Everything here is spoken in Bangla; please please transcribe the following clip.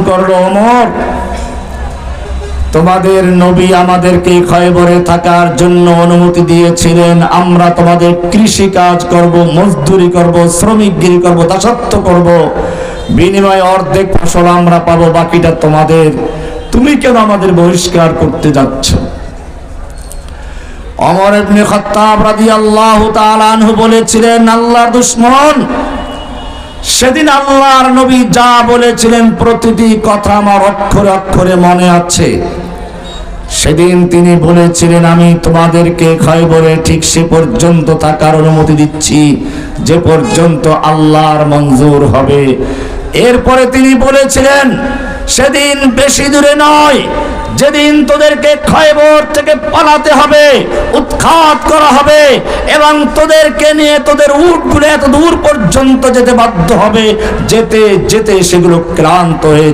করলো, ওমর তোমাদের নবী আমাদেরকে খয়বরে থাকার জন্য অনুমতি দিয়েছিলেন, আমরা তোমাদের কৃষি কাজ করব, মজদুরি করব, শ্রমিকগিরি করব, দাসত্ব করব, বিনিময়ে অর্ধেক ফসল আমরা পাবো, বাকিটা তোমাদের। তুমি কেন আমাদের বহিষ্কার করতে যাচ্ছ? ওমর ইবনে খাত্তাব রাদিয়াল্লাহু তাআলা আনহু বলেছিলেন, আল্লাহর দুশমন, সেদিন আল্লাহর নবী যা বলেছিলেন প্রতিটি কথা আমার অক্ষরে অক্ষরে মনে আছে। সেদিন তিনি বলেছিলেন, আমি তোমাদেরকে খয়বরে ঠিক সে পর্যন্ত থাকার অনুমতি দিচ্ছি যে পর্যন্ত আল্লাহর মঞ্জুর হবে। এরপরে তিনি বলেছিলেন, সেদিন বেশি দূরে নয়, যেদিন তোদেরকে খয়বর থেকে পালাতে হবে, উৎখাত করা হবে এবং তোদেরকে নিয়ে তোদের উটগুলো এত দূর পর্যন্ত যেতে বাধ্য হবে, যেতে যেতে সেগুলো ক্লান্ত হয়ে